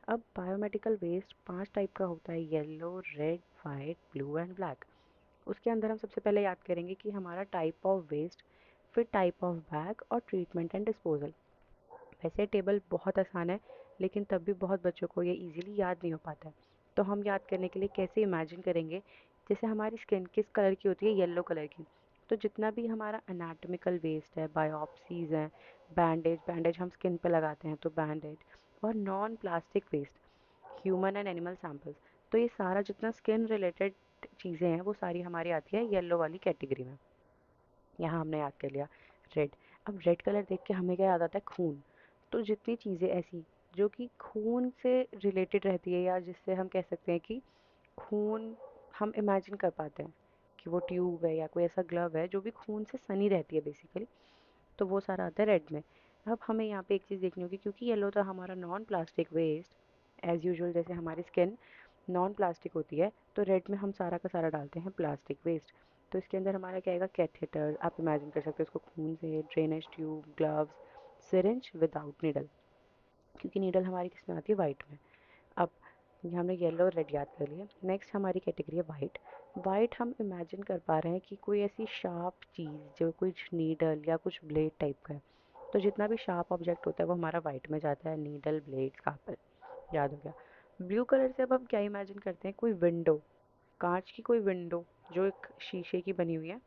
अब biomedical waste 5 type का होता है, yellow, red, white, blue and black. उसके अंदर हम सबसे पहले याद करेंगे कि हमारा टाइप ऑफ वेस्ट, फिर टाइप ऑफ बैग और ट्रीटमेंट एंड डिस्पोजल। वैसे टेबल बहुत आसान है, लेकिन तब भी बहुत बच्चों को ये इजीली याद नहीं हो पाता है। तो हम याद करने के लिए कैसे इमेजिन करेंगे, जैसे हमारी स्किन किस कलर की होती है, येलो कलर की। तो जितना भी हमारा एनाटॉमिकल वेस्ट है, बायोप्सीज हैं, बैंडेज बैंडेज हम स्किन पे लगाते हैं तो बैंडेज, और non plastic waste, human and animal samples, तो ये सारा जितना स्किन रिलेटेड चीज़ें हैं वो सारी हमारी आती है येलो वाली कैटेगरी में। यहाँ हमने याद कर लिया रेड। अब रेड कलर देख के हमें क्या याद आता है, खून। तो जितनी चीज़ें ऐसी जो कि खून से रिलेटेड रहती है, या जिससे हम कह सकते हैं कि खून हम इमेजिन कर पाते हैं कि वो ट्यूब है या कोई ऐसा ग्लव है जो भी खून से सनी रहती है बेसिकली, तो वो सारा आता है रेड में। अब हमें यहाँ पे एक चीज़ देखनी होगी, क्योंकि येलो तो हमारा non plastic waste, as usual जैसे हमारी स्किन नॉन प्लास्टिक होती है, तो रेड में हम सारा का सारा डालते हैं प्लास्टिक वेस्ट। तो इसके अंदर हमारा क्या आएगा, कैथेटर, आप इमेजिन कर सकते हो उसको खून से, drainage tube, gloves, syringe without needle, क्योंकि नीडल हमारी किस में आती है, वाइट में। अब ये हमने येलो और रेड याद कर लिया। नेक्स्ट हमारी कैटेगरी है वाइट। वाइट हम इमेजिन कर पा रहे हैं कि कोई ऐसी शार्प चीज़ जो कुछ नीडल या कुछ ब्लेड टाइप का है, तो जितना भी शार्प ऑब्जेक्ट होता है वो हमारा वाइट में जाता है, नीडल, ब्लेड, स्कापल। याद हो गया। ब्लू कलर से अब हम क्या इमेजिन करते हैं, कोई विंडो, कांच की कोई विंडो जो एक शीशे की बनी हुई है,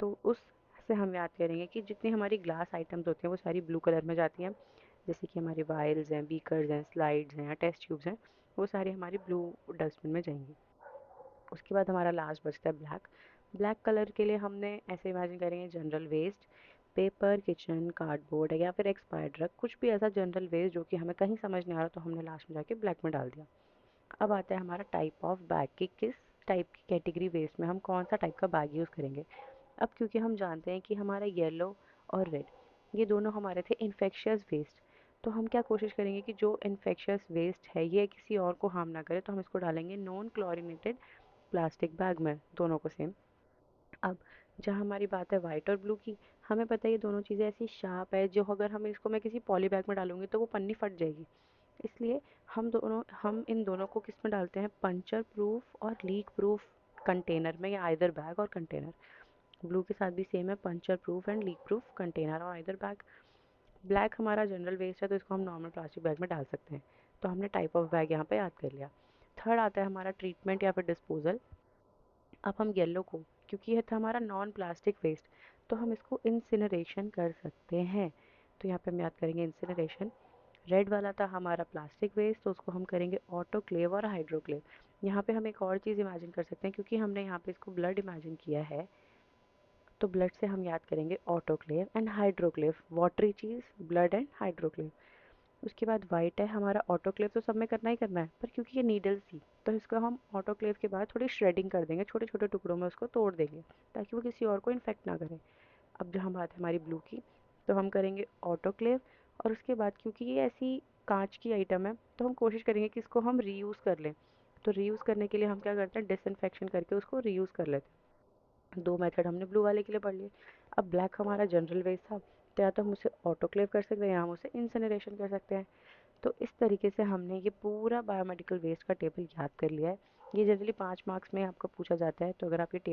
तो उससे हम याद करेंगे कि जितनी हमारी ग्लास आइटम्स होती हैं वो सारी ब्लू कलर में जाती हैं, जैसे कि हमारे वायल्स हैं, बीकर्स हैं, स्लाइड्स हैं या टेस्ट ट्यूब्स हैं, वो सारी हमारी ब्लू डस्टबिन में जाएंगी। उसके बाद हमारा लास्ट बचता है ब्लैक। ब्लैक कलर के लिए हमने ऐसे इमेजिन करेंगे, general waste, paper, kitchen, cardboard या फिर एक्सपायर्ड ड्रग, कुछ भी ऐसा जनरल वेस्ट जो कि हमें कहीं समझ नहीं आ रहा, तो हमने लास्ट में जाके ब्लैक में डाल दिया। अब आता है हमारा टाइप ऑफ बैग, कि किस टाइप की कैटेगरी वेस्ट में हम कौन सा टाइप का बैग यूज़ करेंगे। अब क्योंकि हम जानते हैं कि हमारा येलो और रेड ये दोनों हमारे थे इन्फेक्शियस वेस्ट, तो हम क्या कोशिश करेंगे कि जो इन्फेक्शियस वेस्ट है ये किसी और को हार्म ना करे, तो हम इसको डालेंगे नॉन क्लोरिनेटेड प्लास्टिक बैग में, दोनों को सेम। अब जहाँ हमारी बात है वाइट और ब्लू की, हमें पता है ये दोनों चीज़ें ऐसी शार्प है जो अगर हम इसको मैं किसी पॉली बैग में डालूंगी तो वो पन्नी फट जाएगी। इसलिए हम इन दोनों को किस में डालते हैं, पंचर प्रूफ और लीक प्रूफ कंटेनर में, या आइदर बैग और कंटेनर। ब्लू के साथ भी सेम है, puncture proof and leak proof container और आइदर बैग। ब्लैक हमारा जनरल वेस्ट है तो इसको हम नॉर्मल प्लास्टिक बैग में डाल सकते हैं। तो हमने टाइप ऑफ बैग यहाँ पे याद कर लिया। थर्ड आता है हमारा ट्रीटमेंट या फिर डिस्पोजल। अब हम येलो को, क्योंकि ये था हमारा नॉन प्लास्टिक वेस्ट, तो हम इसको इंसिनरेशन कर सकते हैं। तो यहाँ पे हम याद करेंगे इंसिनरेशन। रेड वाला था हमारा प्लास्टिक वेस्ट, तो उसको हम करेंगे ऑटोक्लेव और हाइड्रोक्लेव। यहाँ पे हम एक और चीज़ इमेजिन कर सकते हैं, क्योंकि हमने यहाँ पे इसको ब्लड इमेजिन किया है, तो ब्लड से हम याद करेंगे ऑटोक्लेव एंड हाइड्रोक्लेव, वाटरी चीज़, ब्लड एंड हाइड्रोक्लेव। उसके बाद वाइट है हमारा, ऑटोक्लेव तो सब में करना ही करना है, पर क्योंकि ये नीडल्स थी तो इसको हम ऑटोक्लेव के बाद थोड़ी श्रेडिंग कर देंगे, छोटे छोटे टुकड़ों में उसको तोड़ देंगे ताकि वो किसी और को इन्फेक्ट ना करे। अब जहाँ बात है हमारी ब्लू की, तो हम करेंगे ऑटोक्लेव, और उसके बाद क्योंकि ये ऐसी कांच की आइटम है तो हम कोशिश करेंगे कि इसको हम रीयूज़ कर लें। तो रीयूज़ करने के लिए हम क्या करते हैं, डिसइंफेक्शन करके उसको रीयूज़ कर लेते हैं। दो मेथड हमने ब्लू वाले के लिए पढ़ लिए। अब ब्लैक हमारा जनरल वेस्ट था, तो या तो हम उसे ऑटोक्लेव कर सकते हैं या हम उसे इंसिनरेशन कर सकते हैं। तो इस तरीके से हमने ये पूरा बायोमेडिकल वेस्ट का टेबल याद कर लिया है। ये जनरली 5 मार्क्स में आपका पूछा जाता है, तो अगर आप ये